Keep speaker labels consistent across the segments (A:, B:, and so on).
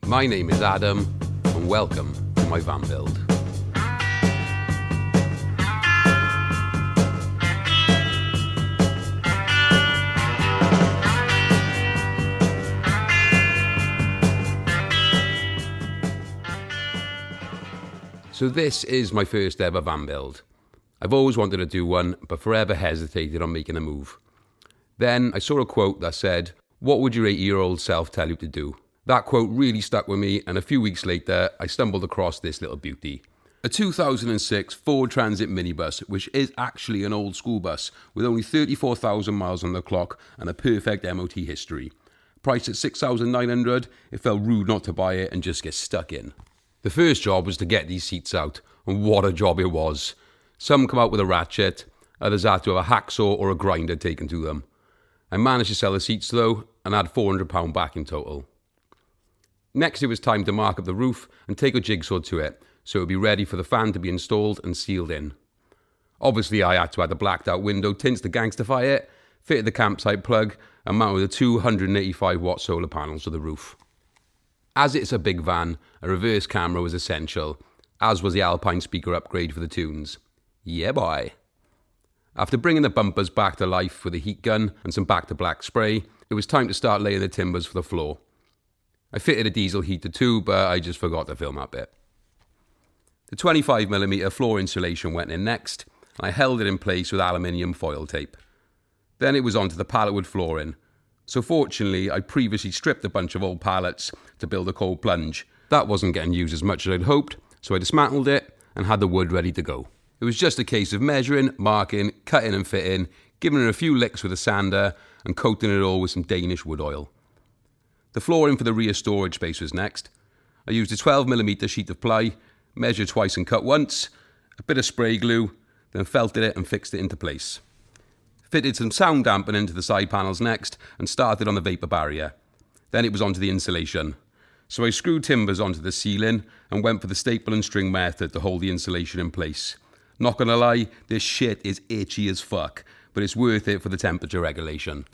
A: My name is Adam, and welcome to my van build. So this is my first ever van build. I've always wanted to do one, but forever hesitated on making a move. Then I saw a quote that said, "What would your 80-year-old self tell you to do?" That quote really stuck with me, and a few weeks later, I stumbled across this little beauty. A 2006 Ford Transit minibus, which is actually an old school bus, with only 34,000 miles on the clock and a perfect MOT history. Priced at $6,900, it felt rude not to buy it and just get stuck in. The first job was to get these seats out, and what a job it was. Some come out with a ratchet, others had to have a hacksaw or a grinder taken to them. I managed to sell the seats though, and had £400 back in total. Next it was time to mark up the roof and take a jigsaw to it, so it would be ready for the fan to be installed and sealed in. Obviously I had to add the blacked out window tints to gangsterify it, fitted the campsite plug, and mounted the 285 watt solar panels to the roof. As it's a big van, a reverse camera was essential, as was the Alpine speaker upgrade for the tunes. Yeah boy. After bringing the bumpers back to life with a heat gun and some back to black spray, it was time to start laying the timbers for the floor. I fitted a diesel heater too, but I just forgot to film that bit. The 25mm floor insulation went in next, and I held it in place with aluminium foil tape. Then it was onto the pallet wood flooring. So fortunately, I previously stripped a bunch of old pallets to build a cold plunge. That wasn't getting used as much as I'd hoped, so I dismantled it and had the wood ready to go. It was just a case of measuring, marking, cutting and fitting, giving it a few licks with a sander and coating it all with some Danish wood oil. The flooring for the rear storage space was next. I used a 12mm sheet of ply, measured twice and cut once, a bit of spray glue, then felted it and fixed it into place. Fitted some sound dampening into the side panels next and started on the vapour barrier. Then it was onto the insulation. So I screwed timbers onto the ceiling and went for the staple and string method to hold the insulation in place. Not gonna lie, this shit is itchy as fuck, but it's worth it for the temperature regulation.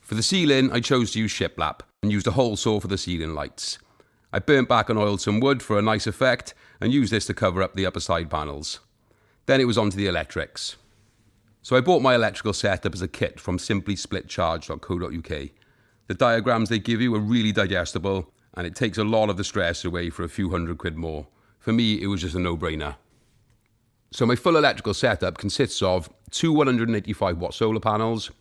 A: For the ceiling, I chose to use shiplap and used a hole saw for the ceiling lights. I burnt back and oiled some wood for a nice effect and used this to cover up the upper side panels. Then it was onto the electrics. So I bought my electrical setup as a kit from simplysplitcharge.co.uk. The diagrams they give you are really digestible and it takes a lot of the stress away for a few £100 more. For me, it was just a no-brainer. So my full electrical setup consists of two 185 watt solar panels,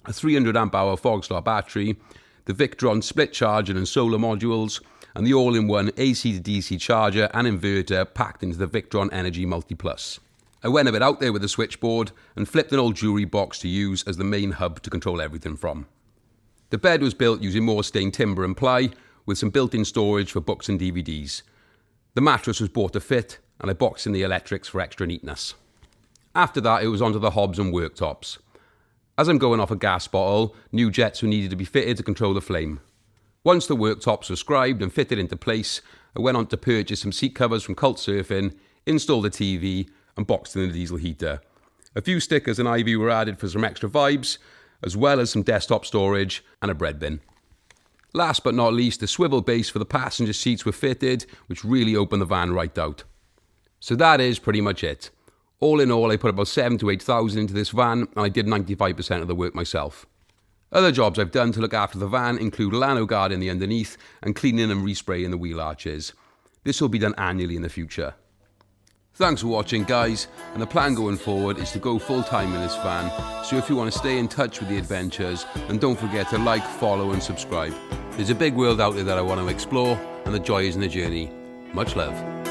A: a 300 amp hour Fogstar battery, the Victron split charger and solar modules, and the all-in-one AC to DC charger and inverter packed into the Victron Energy Multi Plus. I went a bit out there with the switchboard and flipped an old jewellery box to use as the main hub to control everything from. The bed was built using more stained timber and ply with some built-in storage for books and DVDs. The mattress was bought to fit and I boxed in the electrics for extra neatness. After that it was onto the hobs and worktops. As I'm going off a gas bottle, new jets were needed to be fitted to control the flame. Once the worktops were scribed and fitted into place, I went on to purchase some seat covers from Cult Surfing, installed a TV and boxed in the diesel heater. A few stickers and ivy were added for some extra vibes, as well as some desktop storage and a bread bin. Last but not least, the swivel base for the passenger seats were fitted, which really opened the van right out. So that is pretty much it. All in all, I put about 7,000 to 8,000 into this van, and I did 95% of the work myself. Other jobs I've done to look after the van include lano guarding the underneath and cleaning and respraying the wheel arches. This will be done annually in the future. Thanks for watching guys, and the plan going forward is to go full time in this van, so if you want to stay in touch with the adventures, then don't forget to like, follow and subscribe. There's a big world out there that I want to explore, and the joy is in the journey. Much love.